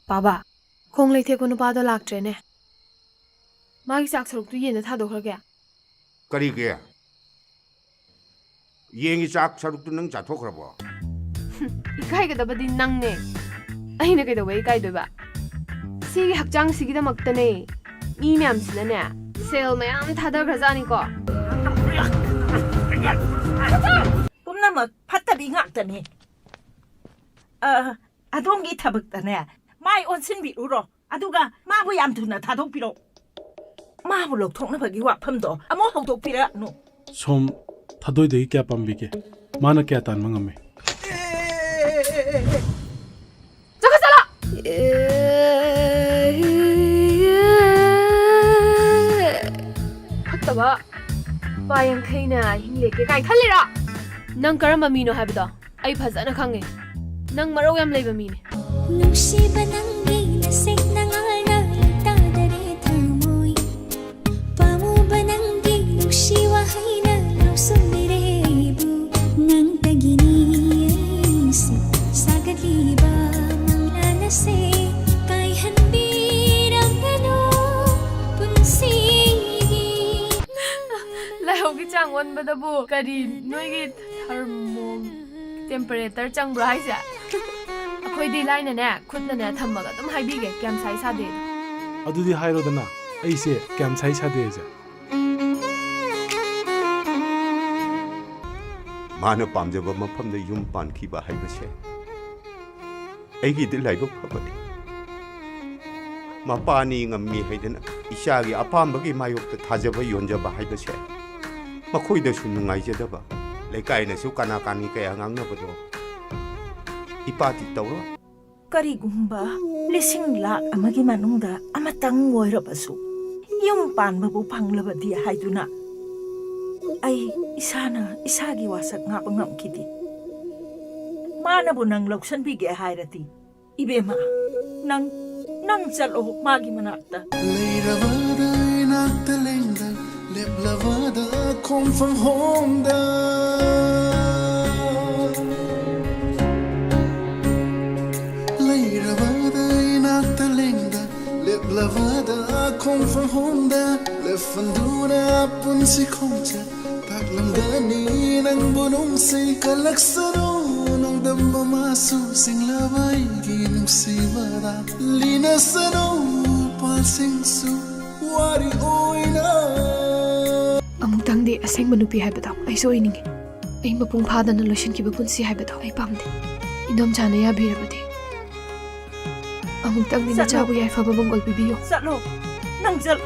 Baba, khong lei the ko nupa do laktre ne. Magi sak saruk tu yen na thadokhrage. Karige yengi chak saruk tu nang chathokhrabo Ikai ga dabadi nang ne. Aina kai da wei kai do ba. Sigi hakjang sigi da makta ne. Mi myam sina ne. Sel mayam thadagrajani ko. ꯄꯨꯝꯅꯃꯛ ꯐꯠꯇꯕꯤ ꯉꯥꯛꯇꯅꯤ ꯑꯗꯣꯝꯒꯤ ꯊꯕꯛꯇꯅꯦ ꯃꯥꯏ ꯑꯣꯟꯁꯤꯟꯕꯤꯔꯨꯔꯣ ꯑꯗꯨꯒ ꯃꯥꯕꯨ ꯌꯥꯝ ꯊꯨꯅ ꯊꯥꯗꯣꯛꯄꯤꯔꯣ ꯃꯥꯕꯨ ꯂꯧꯊꯣꯛꯅꯕꯒꯤ ꯋꯥꯐꯝꯗꯣ ꯑꯃꯨꯛ ꯍꯧꯗꯣꯛꯄꯤꯔꯛꯅꯨ ꯁꯣꯝ ꯊꯥꯗꯣꯏꯗꯒꯤ ꯀꯌꯥ ꯄꯥꯝꯕꯤꯒꯦ ꯃꯥꯅ ꯀꯌꯥ ꯇꯥꯟꯕ ꯉꯝꯃꯤ ꯆꯠꯂꯣ ꯐꯠꯇꯕ ꯄꯥꯌꯥꯡꯈꯩꯅ ꯍꯤꯡꯂꯦꯛꯀꯦ ꯀꯥꯏ ꯈꯜꯂꯤꯔꯣ ꯅꯪ ꯀꯔꯝꯕ ꯃꯤꯅꯣ ꯍꯥꯏꯕꯗꯣ ꯑꯩ ꯐꯖꯅ ꯈꯪꯉꯦ ꯅꯪ ꯃꯔꯧ ꯌꯥꯝ ꯂꯩꯕ ꯃꯤꯅꯦ ꯅꯨꯡꯁꯤꯕ ꯅꯪꯒꯤ ꯅꯁꯦꯡꯅ ꯉꯥꯜꯅ ꯇꯥꯗꯔꯦ ꯊꯃꯣꯏ ꯄꯥꯝꯃꯨꯕ ꯅꯪꯒꯤ ꯅꯨꯡꯁꯤ ꯋꯥꯍꯩꯅ ꯂꯧꯁꯤꯟꯕꯤꯔꯦ ꯑꯩꯕꯨ ꯅꯪꯇꯒꯤꯅꯤ ꯑꯩꯁꯦ ꯁꯥꯒꯠꯂꯤꯕ ꯃꯪꯂꯥꯟ ꯑꯁꯦ ꯀꯥꯏꯍꯟꯕꯤꯔꯝꯒꯅꯨ ꯄꯨꯟꯁꯤꯒꯤ ꯂꯥꯏꯍꯧꯒꯤ ꯆꯥꯡ ꯑꯣꯟꯕꯗꯕꯨ ꯀꯔꯤ ꯅꯣꯏꯒꯤ ꯊꯔꯃꯣ ꯇꯦꯝꯄꯔꯦꯆꯔ ꯆꯪꯕ꯭ꯔꯣ ꯍꯥꯏꯁꯦ ꯑꯩꯈꯣꯏꯗꯤ ꯂꯥꯏꯅꯅꯦ ꯈꯨꯠꯅꯅꯦ ꯊꯝꯃꯒ ꯑꯗꯨꯝ ꯍꯥꯏꯕꯤꯒꯦ ꯀꯌꯥꯝ ꯁꯥꯏ ꯁꯥꯗꯦꯗꯣ ꯑꯗꯨꯗꯤ ꯍꯥꯏꯔꯣꯗꯅ ꯑꯩꯁꯦ ꯀꯌꯥꯝ ꯁꯥꯏ ꯁꯥꯗꯦꯁꯦ ꯃꯥꯅ ꯄꯥꯝꯖꯕ ꯃꯐꯝꯗ ꯌꯨꯝ ꯄꯥꯟꯈꯤꯕ ꯍꯥꯏꯕꯁꯦ ꯑꯩꯒꯤꯗꯤ ꯂꯥꯏꯕꯛ ꯐꯕꯅꯤ ꯃꯄꯥꯅꯤ ꯉꯝꯃꯤ ꯍꯥꯏꯗꯅ ꯏꯆꯥꯒꯤ ꯑꯄꯥꯝꯕꯒꯤ ꯃꯥꯌꯣꯛꯇ ꯊꯥꯖꯕ ꯌꯣꯟꯖꯕ ꯍꯥꯏꯕꯁꯦ ꯃꯈꯣꯏꯗꯁꯨ ꯅꯨꯡꯉꯥꯏꯖꯗꯕ ꯂꯩꯀꯥꯏꯅꯁꯨ ꯀꯅꯥ ꯀꯥꯅꯤ ꯀꯌꯥ ꯉꯥꯡꯅꯕꯗꯣ ꯏꯄꯥꯗꯤ ꯇꯧꯔꯣ ꯀꯔꯤꯒꯨꯝꯕ ꯂꯤꯁꯤꯡ ꯂꯥꯛ ꯑꯃꯒꯤ ꯃꯅꯨꯡꯗ ꯑꯃꯇꯪ ꯑꯣꯏꯔꯕꯁꯨ ꯌꯨꯝ ꯄꯥꯟꯕꯕꯨ ꯐꯪꯂꯕꯗꯤ ꯍꯥꯏꯗꯨꯅ ꯑꯩ ꯏꯁꯥꯅ ꯏꯁꯥꯒꯤ ꯋꯥꯁꯛ ꯉꯥꯛꯄ ꯉꯝꯈꯤꯗꯦ ꯃꯥꯅꯕꯨ ꯅꯪ ꯂꯧꯁꯟꯕꯤꯒꯦ ꯍꯥꯏꯔꯗꯤ 이베마 năng chalo magi manakta Leiravada inakta lengda Leplavada kom from honda Leiravada inakta lengda Leplavada kom from honda Lefandura pun si koncha Taklamdani nang bunong si kalaksano Nang damba masu sing labay ginong sibada Linasano pasing su wari oina ꯑꯃꯨꯛꯇꯪꯗꯤ ꯑꯁꯦꯡꯕ ꯅꯨꯄꯤ ꯍꯥꯏꯕꯗꯣ ꯑꯩꯁꯨ ꯑꯣꯏꯅꯤꯡꯉꯤ ꯑꯩ ꯃꯄꯨꯡ ꯐꯥꯗꯅ ꯂꯣꯏꯁꯤꯟꯈꯤꯕ ꯄꯨꯟꯁꯤ ꯍꯥꯏꯕꯗꯣ ꯑꯩ ꯄꯥꯝꯗꯦ ꯏꯟꯗꯣꯝꯆꯥꯅ ꯌꯥꯕꯤꯔꯕꯗꯤ ꯑꯃꯨꯛꯇꯪꯗꯤ ꯅꯆꯥꯕꯨ ꯌꯥꯏꯐꯕ ꯃꯪꯒꯣꯜ ꯄꯤꯕꯤꯌꯨ chalo nang chalo